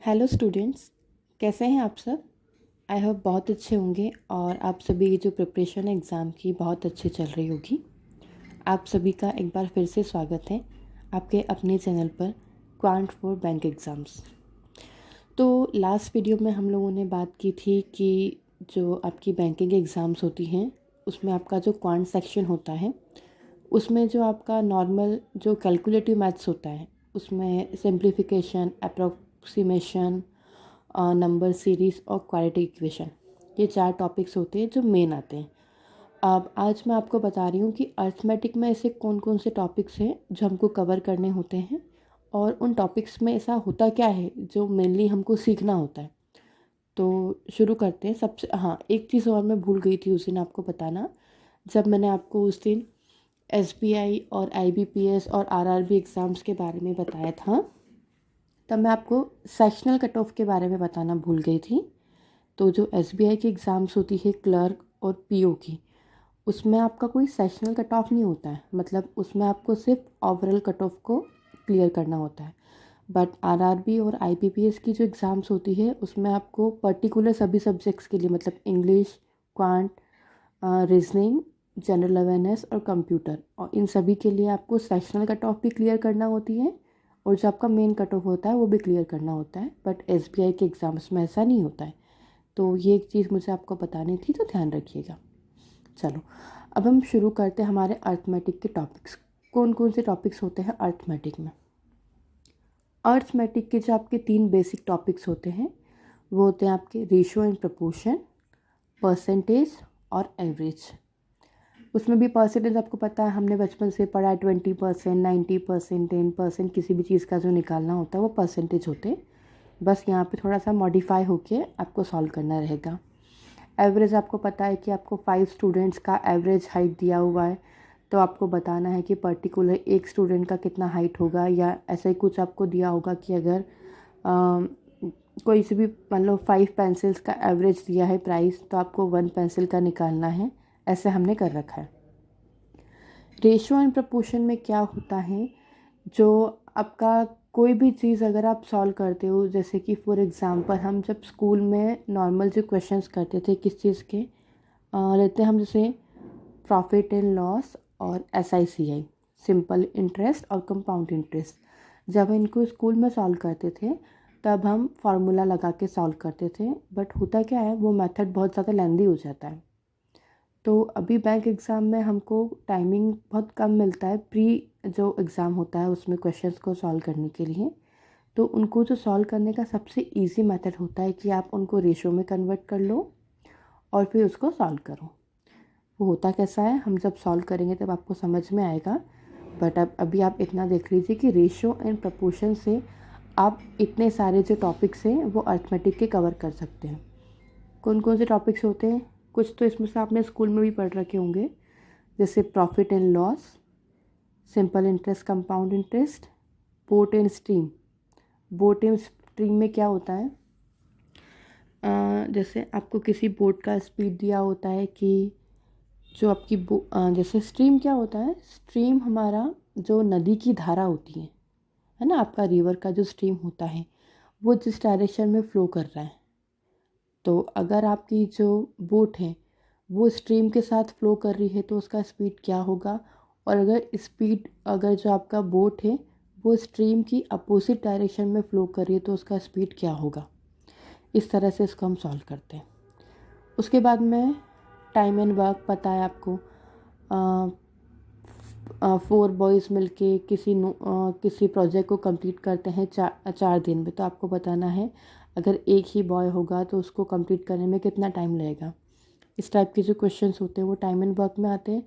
Hello students, कैसे हैं आप सब। आई होप बहुत अच्छे होंगे और आप सभी की जो प्रिपरेशन है एग्ज़ाम की बहुत अच्छी चल रही होगी। आप सभी का एक बार फिर से स्वागत है आपके अपने चैनल पर क्वांट फॉर बैंक एग्ज़ाम्स। तो लास्ट वीडियो में हम लोगों ने बात की थी कि जो आपकी बैंकिंग एग्ज़ाम्स होती हैं उसमें आपका जो क्वांट सेक्शन होता है उसमें जो आपका नॉर्मल जो कैलकुलेटिव मैथ्स होता है उसमें सिंप्लीफिकेशन, अप्रोक्सीमेशन, नंबर सीरीज़ और क्वाड्रेटिक इक्वेशन, ये 4 टॉपिक्स होते हैं जो मेन आते हैं। अब आज मैं आपको बता रही हूँ कि अर्थमेटिक में ऐसे कौन कौन से टॉपिक्स हैं जो हमको कवर करने होते हैं और उन टॉपिक्स में ऐसा होता क्या है जो मेनली हमको सीखना होता है। तो शुरू करते हैं। सबसे हाँ, एक चीज़ और मैं भूल गई थी उस दिन आपको बताना। जब मैंने आपको उस दिन एसबीआई और आईबीपीएस और आरआरबी एग्ज़ाम्स के बारे में बताया था, तब मैं आपको सेक्शनल कट ऑफ के बारे में बताना भूल गई थी। तो जो एसबीआई की एग्ज़ाम्स होती है क्लर्क और पीओ की, उसमें आपका कोई सेक्शनल कट ऑफ नहीं होता है, मतलब उसमें आपको सिर्फ ओवरऑल कट ऑफ को क्लियर करना होता है। बट आरआरबी और आईबीपीएस की जो एग्ज़ाम्स होती है उसमें आपको पर्टिकुलर सभी सब्जेक्ट्स के लिए, मतलब English, quant, reasoning, general awareness और कंप्यूटर, और इन सभी के लिए आपको सेक्शनल कट ऑफ भी क्लियर करना होती है और जो आपका मेन कट ऑफ होता है वो भी क्लियर करना होता है। बट एसबीआई के एग्ज़ाम्स में ऐसा नहीं होता है। तो ये एक चीज़ मुझे आपको बतानी थी, तो ध्यान रखिएगा। चलो, अब हम शुरू करते हैं हमारे अर्थमेटिक के टॉपिक्स। कौन कौन से टॉपिक्स होते हैं अर्थमेटिक में। अर्थमेटिक के जो आपके 3 बेसिक टॉपिक्स होते हैं वो होते हैं आपके रेशियो एंड प्रपोर्शन, परसेंटेज और एवरेज। उसमें भी परसेंटेज आपको पता है, हमने बचपन से पढ़ा है 20%, 90%, 10%, किसी भी चीज़ का जो निकालना होता है वो परसेंटेज होते हैं। बस यहाँ पे थोड़ा सा मॉडिफाई होके आपको सॉल्व करना रहेगा। एवरेज आपको पता है कि आपको 5 स्टूडेंट्स का एवरेज हाइट दिया हुआ है, तो आपको बताना है कि पर्टिकुलर एक स्टूडेंट का कितना हाइट होगा, या ऐसा ही कुछ आपको दिया होगा कि अगर कोई से भी मान लो 5 पेंसिल्स का एवरेज दिया है प्राइस, तो आपको 1 पेंसिल का निकालना है। ऐसे हमने कर रखा है। रेशियो एंड प्रपोर्शन में क्या होता है, जो आपका कोई भी चीज़ अगर आप सॉल्व करते हो, जैसे कि फॉर एग्ज़ाम्पल हम जब स्कूल में नॉर्मल जो क्वेश्चंस करते थे किस चीज़ के, लेते हम जैसे प्रॉफिट एंड लॉस और एसआईसीआई, सिंपल इंटरेस्ट और कंपाउंड इंटरेस्ट, जब इनको स्कूल में सॉल्व करते थे तब हम फार्मूला लगा के सॉल्व करते थे। बट होता क्या है, वो मेथड बहुत ज़्यादा लेंदी हो जाता है। तो अभी बैंक एग्ज़ाम में हमको टाइमिंग बहुत कम मिलता है, प्री जो एग्ज़ाम होता है उसमें क्वेश्चंस को सॉल्व करने के लिए। तो उनको जो सॉल्व करने का सबसे इजी मेथड होता है कि आप उनको रेशो में कन्वर्ट कर लो और फिर उसको सॉल्व करो। वो होता कैसा है, हम जब सॉल्व करेंगे तब आपको समझ में आएगा। बट अब अभी आप इतना देख लीजिए कि रेशो एंड प्रपोर्शन से आप इतने सारे जो टॉपिक्स हैं वो अर्थमेटिक के कवर कर सकते हैं। कौन कौन से टॉपिक्स होते हैं, कुछ तो इसमें से आपने स्कूल में भी पढ़ रखे होंगे, जैसे profit and loss, simple interest, compound interest, boat and stream. Boat and stream में क्या होता है, जैसे आपको किसी बोट का स्पीड दिया होता है कि जो आपकी जैसे स्ट्रीम क्या होता है, स्ट्रीम हमारा जो नदी की धारा होती है ना, आपका रिवर का जो स्ट्रीम होता है वो जिस डायरेक्शन में फ़्लो कर रहा है। तो अगर आपकी जो बोट है वो स्ट्रीम के साथ फ़्लो कर रही है तो उसका स्पीड क्या होगा, और अगर जो आपका बोट है वो स्ट्रीम की अपोजिट डायरेक्शन में फ़्लो कर रही है तो उसका स्पीड क्या होगा। इस तरह से इसको हम सॉल्व करते हैं। उसके बाद में टाइम एंड वर्क पता है आपको। 4 बॉयज़ मिलके किसी प्रोजेक्ट को कंप्लीट करते हैं 4 दिन में, तो आपको बताना है अगर एक ही बॉय होगा तो उसको कंप्लीट करने में कितना टाइम लगेगा। इस टाइप के जो क्वेश्चंस होते हैं वो टाइम एंड वर्क में आते हैं।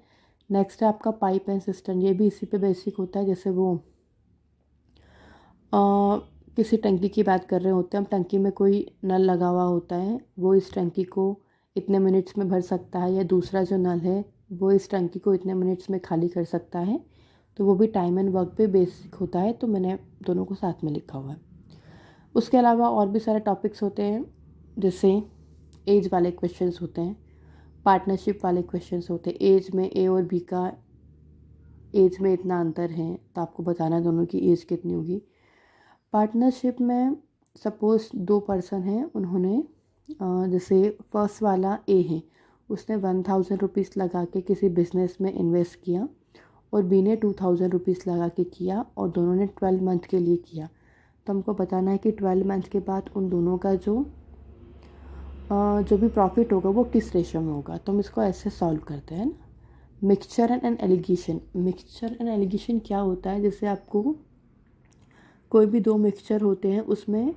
नेक्स्ट है आपका पाइप एंड सिस्टम, ये भी इसी पे बेसिक होता है। जैसे वो किसी टंकी की बात कर रहे होते हैं हम, टंकी में कोई नल लगा हुआ होता है, वो इस टंकी को इतने मिनट्स में भर सकता है, या दूसरा जो नल है वो इस टंकी को इतने मिनट्स में खाली कर सकता है। तो वो भी टाइम एंड वर्क पे बेसिक होता है, तो मैंने दोनों को साथ में लिखा हुआ है। उसके अलावा और भी सारे टॉपिक्स होते हैं, जैसे एज वाले क्वेश्चंस होते हैं, पार्टनरशिप वाले क्वेश्चंस होते हैं। एज में ए और बी का एज में इतना अंतर है तो आपको बताना है दोनों की एज कितनी होगी। पार्टनरशिप में सपोज़ 2 पर्सन हैं, उन्होंने जैसे फर्स्ट वाला ए है, उसने 1000 रुपीज़ लगा के किसी बिज़नेस में इन्वेस्ट किया और बी ने 2000 रुपीज़ लगा के किया और दोनों ने 12 मंथ के लिए किया। तो हमको बताना है कि 12 मंथ के बाद उन दोनों का जो भी प्रॉफिट होगा वो किस रेशो में होगा। तो हम इसको ऐसे सॉल्व करते हैं ना। Mixture and allegation. Mixture and allegation क्या होता है, जैसे आपको कोई भी 2 मिक्सचर होते हैं, उसमें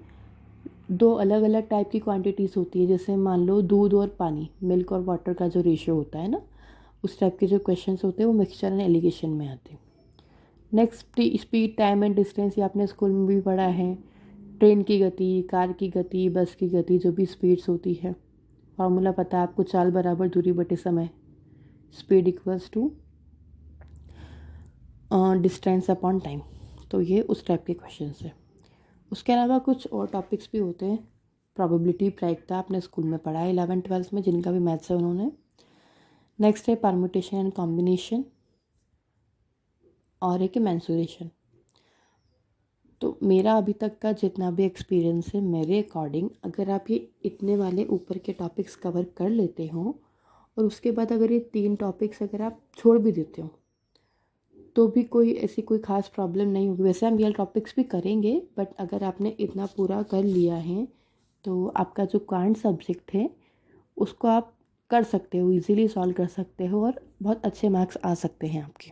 2 अलग अलग टाइप की क्वांटिटीज़ होती है। जैसे मान लो दूध और पानी, मिल्क और वाटर का जो रेशियो होता है ना, उस टाइप के जो क्वेश्चंस होते हैं वो मिक्सचर एंड एलिगेशन में आते हैं। Next, speed, time and distance, ये आपने स्कूल में भी पढ़ा है। ट्रेन की गति, कार की गति, बस की गति, जो भी स्पीड्स होती है। फार्मूला पता है आपको, चाल बराबर दूरी बटे समय, speed equals to distance upon time. तो ये उस टाइप के क्वेश्चंस है। उसके अलावा कुछ और टॉपिक्स भी होते हैं। प्रोबेबिलिटी, प्रायिकता आपने स्कूल में पढ़ा है 11th-12th में, जिनका भी मैथ्स है उन्होंने। नेक्स्ट है परम्यूटेशन एंड कॉम्बिनेशन और एक मेंसुरेशन। तो मेरा अभी तक का जितना भी एक्सपीरियंस है, मेरे अकॉर्डिंग अगर आप ये इतने वाले ऊपर के टॉपिक्स कवर कर लेते हो और उसके बाद अगर ये 3 टॉपिक्स अगर आप छोड़ भी देते हो तो भी कोई ख़ास प्रॉब्लम नहीं होगी। वैसे हम ये टॉपिक्स भी करेंगे, बट अगर आपने इतना पूरा कर लिया है तो आपका जो करंट सब्जेक्ट है उसको आप कर सकते हो, इजीली सॉल्व कर सकते हो और बहुत अच्छे मार्क्स आ सकते हैं आपके।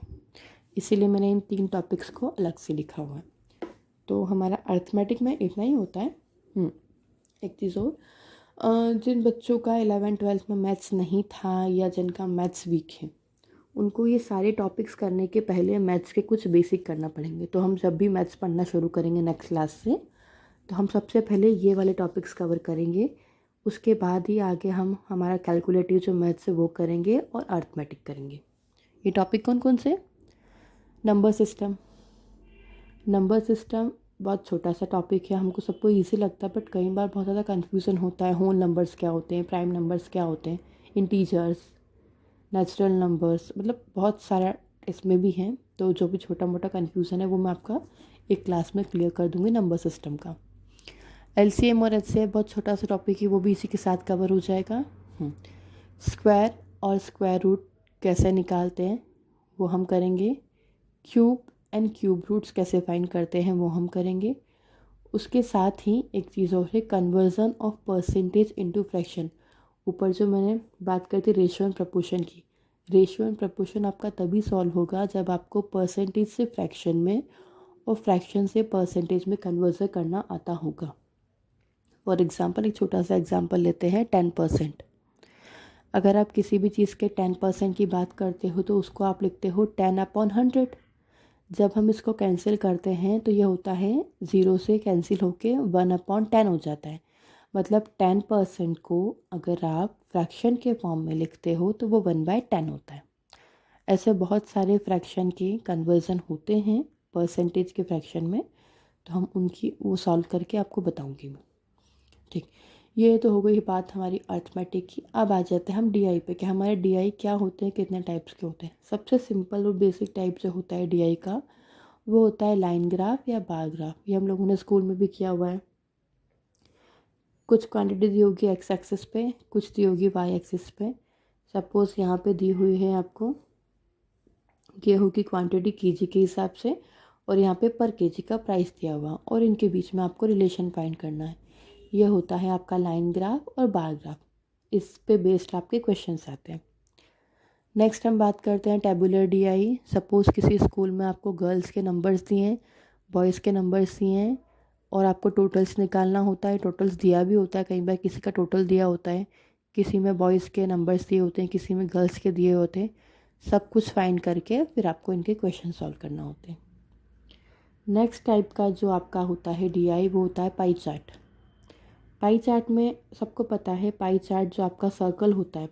इसीलिए मैंने इन 3 टॉपिक्स को अलग से लिखा हुआ है। तो हमारा अर्थमेटिक में इतना ही होता है। एक चीज़ और, जिन बच्चों का 11th-12th में मैथ्स नहीं था या जिनका मैथ्स वीक है, उनको ये सारे टॉपिक्स करने के पहले मैथ्स के कुछ बेसिक करना पड़ेंगे। तो हम जब भी मैथ्स पढ़ना शुरू करेंगे नेक्स्ट क्लास से, तो हम सबसे पहले ये वाले टॉपिक्स कवर करेंगे। उसके बाद ही आगे हम हमारा कैलकुलेटिव जो मैथ्स है वो करेंगे और अर्थमेटिक करेंगे। ये टॉपिक कौन कौन से? Number system. नंबर सिस्टम बहुत छोटा सा टॉपिक है, हमको सबको ईजी लगता है, बट कई बार बहुत ज़्यादा कन्फ्यूज़न होता है। होल नंबर्स क्या होते हैं, प्राइम नंबर्स क्या होते हैं, इंटीजर्स, नेचुरल नंबर्स, मतलब बहुत सारा इसमें भी हैं। तो जो भी छोटा मोटा कन्फ्यूज़न है वो मैं आपका एक क्लास में क्लियर कर दूँगी नंबर सिस्टम का। एलसीएम और एचसीएफ बहुत छोटा सा टॉपिक है, वो भी इसी के साथ कवर हो जाएगा। स्क्वायर और स्क्वायर रूट कैसे निकालते हैं वो हम करेंगे। क्यूब एंड क्यूब रूट्स कैसे फाइंड करते हैं वो हम करेंगे। उसके साथ ही एक चीज़ और है, conversion of percentage into fraction. ऊपर जो मैंने बात करी थी रेशियो एंड प्रपोर्शन की, रेशियो एंड प्रपोर्शन आपका तभी सॉल्व होगा जब आपको परसेंटेज से फ्रैक्शन में और फ्रैक्शन से परसेंटेज में कन्वर्जन करना आता होगा। फॉर एग्जांपल, एक छोटा सा एग्जांपल लेते हैं, 10%। अगर आप किसी भी चीज़ के 10% की बात करते हो तो उसको आप लिखते हो 10/100। जब हम इसको कैंसिल करते हैं तो ये होता है 0 से कैंसिल होके 1/10 हो जाता है। मतलब 10% को अगर आप फ्रैक्शन के फॉर्म में लिखते हो तो वो 1/10 होता है। ऐसे बहुत सारे फ्रैक्शन के कन्वर्जन होते हैं परसेंटेज के फ्रैक्शन में, तो हम उनकी वो सॉल्व करके आपको बताऊंगी मैं। ठीक, ये तो हो गई बात हमारी अर्थमेटिक की। अब आ जाते हैं हम डीआई पे, कि हमारे डीआई क्या होते हैं, कितने टाइप्स के होते हैं। सबसे सिंपल और बेसिक टाइप जो होता है डीआई का, वो होता है लाइन ग्राफ या बार ग्राफ। ये हम लोगों ने स्कूल में भी किया हुआ है। कुछ क्वांटिटी दी होगी एक्स एक्सिस पे, कुछ दी होगी वाई एक्सिस पे। सपोज़ यहाँ पे दी हुई है आपको गेहूँ की क्वांटिटी केजी के हिसाब से, और यहाँ पे पर केजी का प्राइस दिया हुआ, और इनके बीच में आपको रिलेशन फाइंड करना है। यह होता है आपका लाइन ग्राफ और बार ग्राफ। इस पे बेस्ड आपके क्वेश्चंस आते हैं। नेक्स्ट हम बात करते हैं टेबुलर डीआई। सपोज़ किसी स्कूल में आपको गर्ल्स के नंबर्स दिए हैं, बॉयज़ के नंबर्स दिए हैं, और आपको टोटल्स निकालना होता है। टोटल्स दिया भी होता है, कई बार किसी का टोटल दिया होता है, किसी में बॉयज़ के नंबर्स दिए होते हैं, किसी में गर्ल्स के दिए होते हैं। सब कुछ फाइंड करके फिर आपको इनके क्वेश्चन सॉल्व करना होते हैं। नेक्स्ट टाइप का जो आपका होता है डीआई, वो होता है पाई चार्ट। पाई चार्ट में सबको पता है, पाई चार्ट जो आपका सर्कल होता है,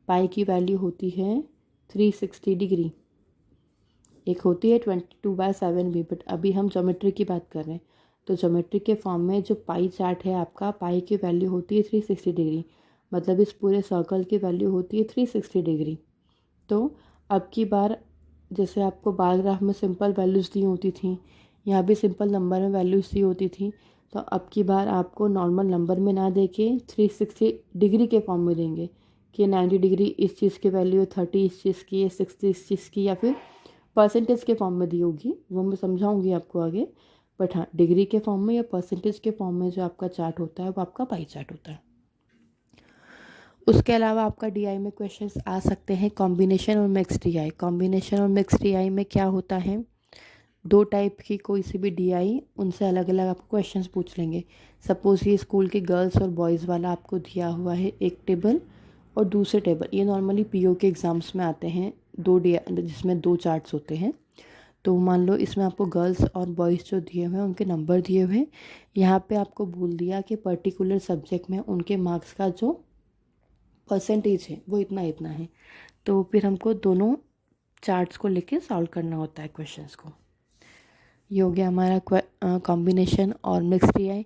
पाई की वैल्यू होती है 360 डिग्री। एक होती है 22/7 भी, बट अभी हम ज्योमेट्री की बात कर रहे हैं। तो ज्योमेट्री के फॉर्म में जो पाई चार्ट है आपका, पाई की वैल्यू होती है 360 डिग्री। मतलब इस पूरे सर्कल की वैल्यू होती है 360 डिग्री। तो अब की बार जैसे आपको बार ग्राफ में सिंपल वैल्यूज़ दी होती थी, यहाँ भी सिंपल नंबर में वैल्यूज़ दी होती थी। तो अब की बार आपको नॉर्मल नंबर में ना देके 360 डिग्री के फॉर्म में देंगे कि 90 डिग्री इस चीज़ की वैल्यू है, 30 इस चीज़ की है, 60 इस चीज़ की, या फिर परसेंटेज के फॉर्म में दी होगी, वो मैं समझाऊंगी आपको आगे। बट हाँ, डिग्री के फॉर्म में या परसेंटेज के फॉर्म में जो आपका चार्ट होता है वो आपका पाई चार्ट होता है। उसके अलावा आपका डीआई में क्वेश्चंस आ सकते हैं कॉम्बिनेशन और मिक्स डीआई। कॉम्बिनेशन और मिक्स डीआई में क्या होता है, दो टाइप की कोई सी भी डीआई, उनसे अलग अलग आपको क्वेश्चंस पूछ लेंगे। सपोज़ ये स्कूल के गर्ल्स और बॉयज़ वाला आपको दिया हुआ है एक टेबल और दूसरे टेबल, ये नॉर्मली पीओ के एग्ज़ाम्स में आते हैं, दो डीआई जिसमें दो चार्ट्स होते हैं। तो मान लो इसमें आपको गर्ल्स और बॉयज़ जो दिए हुए हैं उनके नंबर दिए हुए हैं, यहाँ पे आपको बोल दिया कि पर्टिकुलर सब्जेक्ट में उनके मार्क्स का जो परसेंटेज है वो इतना इतना है। तो फिर हमको दोनों चार्ट्स को लेके सॉल्व करना होता है क्वेश्चंस को। ये हो गया हमारा कॉम्बिनेशन और मिक्स टीआई।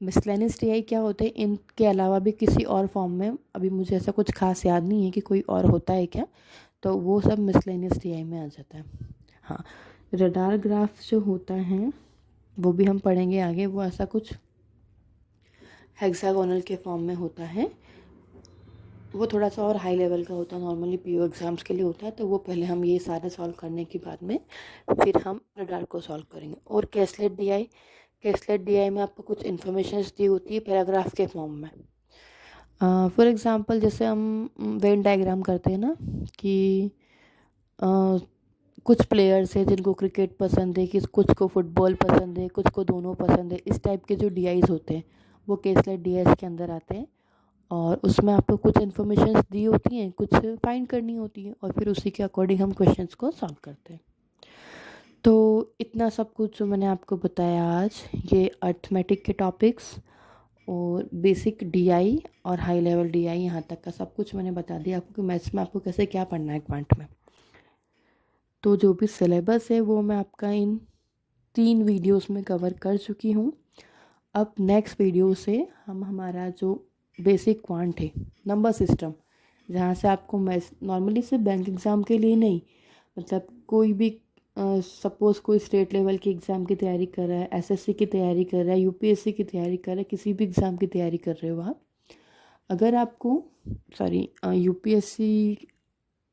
मिसलेनियस टीआई क्या होते हैं, इनके अलावा भी किसी और फॉर्म में, अभी मुझे ऐसा कुछ खास याद नहीं है कि कोई और होता है क्या, तो वो सब मिसलेनियस टीआई में आ जाता है। हाँ, रडार ग्राफ जो होता है वो भी हम पढ़ेंगे आगे, वो ऐसा कुछ हेक्सागोनल के फॉर्म में होता है, वो थोड़ा सा और हाई लेवल का होता है, नॉर्मली पीओ एग्ज़ाम्स के लिए होता है। तो वो पहले हम ये सारे सॉल्व करने के बाद में फिर हम रडार को सॉल्व करेंगे। और कैसलेट डीआई में आपको कुछ इन्फॉर्मेशन दी होती है पैराग्राफ के फॉर्म में। फॉर एग्ज़ाम्पल जैसे हम वेन डायग्राम करते हैं ना कि कुछ प्लेयर्स हैं जिनको क्रिकेट पसंद है, कि कुछ को फुटबॉल पसंद है, कुछ को दोनों पसंद है, इस टाइप के जो डीआईज होते हैं वो कैसलेट डीआईज के अंदर आते हैं। और उसमें आपको कुछ इन्फॉर्मेशन दी होती हैं, कुछ फाइंड करनी होती है, और फिर उसी के अकॉर्डिंग हम क्वेश्चंस को सॉल्व करते हैं। तो इतना सब कुछ जो मैंने आपको बताया आज, ये अर्थमेटिक के टॉपिक्स और बेसिक डीआई और हाई लेवल डीआई, यहाँ तक का सब कुछ मैंने बता दिया आपको कि मैथ्स में आपको कैसे क्या पढ़ना है क्वांट में। तो जो भी सिलेबस है वो मैं आपका इन 3 वीडियोस में कवर कर चुकी हूँ। अब नेक्स्ट वीडियो से हम हमारा जो बेसिक क्वांट है, नंबर सिस्टम, जहाँ से आपको मैथ्स नॉर्मली सिर्फ बैंक एग्ज़ाम के लिए नहीं, मतलब कोई भी सपोज़ कोई स्टेट लेवल की एग्ज़ाम की तैयारी कर रहा है, एसएससी की तैयारी कर रहा है, यूपीएससी की तैयारी कर रहा है, किसी भी एग्ज़ाम की तैयारी कर रहे हो आप, अगर आपको यूपीएससी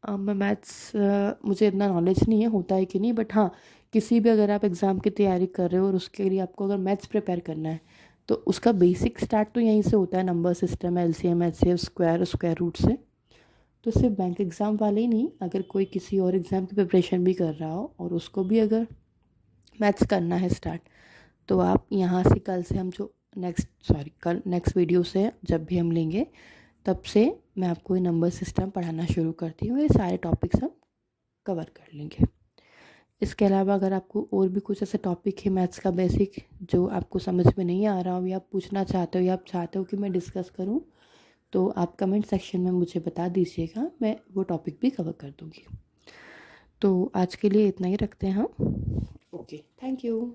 मैं मैथ्स मुझे इतना नॉलेज नहीं है होता है कि नहीं, बट हाँ, किसी भी अगर आप एग्ज़ाम की तैयारी कर रहे हो और उसके लिए आपको अगर मैथ्स प्रिपेयर करना है तो उसका बेसिक स्टार्ट तो यहीं से होता है, number system, LCM, HCF, square root से। तो सिर्फ बैंक एग्ज़ाम वाले ही नहीं, अगर कोई किसी और एग्ज़ाम की प्रिपरेशन भी कर रहा हो और उसको भी अगर मैथ्स करना है स्टार्ट, तो आप यहाँ से कल से हम जो नेक्स्ट वीडियो से जब भी हम लेंगे तब से मैं आपको ये नंबर सिस्टम पढ़ाना शुरू करती हूँ, ये सारे टॉपिक्स हम कवर कर लेंगे। इसके अलावा अगर आपको और भी कुछ ऐसे टॉपिक है मैथ्स का बेसिक जो आपको समझ में नहीं आ रहा हो, या आप पूछना चाहते हो, या आप चाहते हो कि मैं डिस्कस करूँ, तो आप कमेंट सेक्शन में मुझे बता दीजिएगा, मैं वो टॉपिक भी कवर कर दूँगी। तो आज के लिए इतना ही रखते हैं हम। Okay, thank you.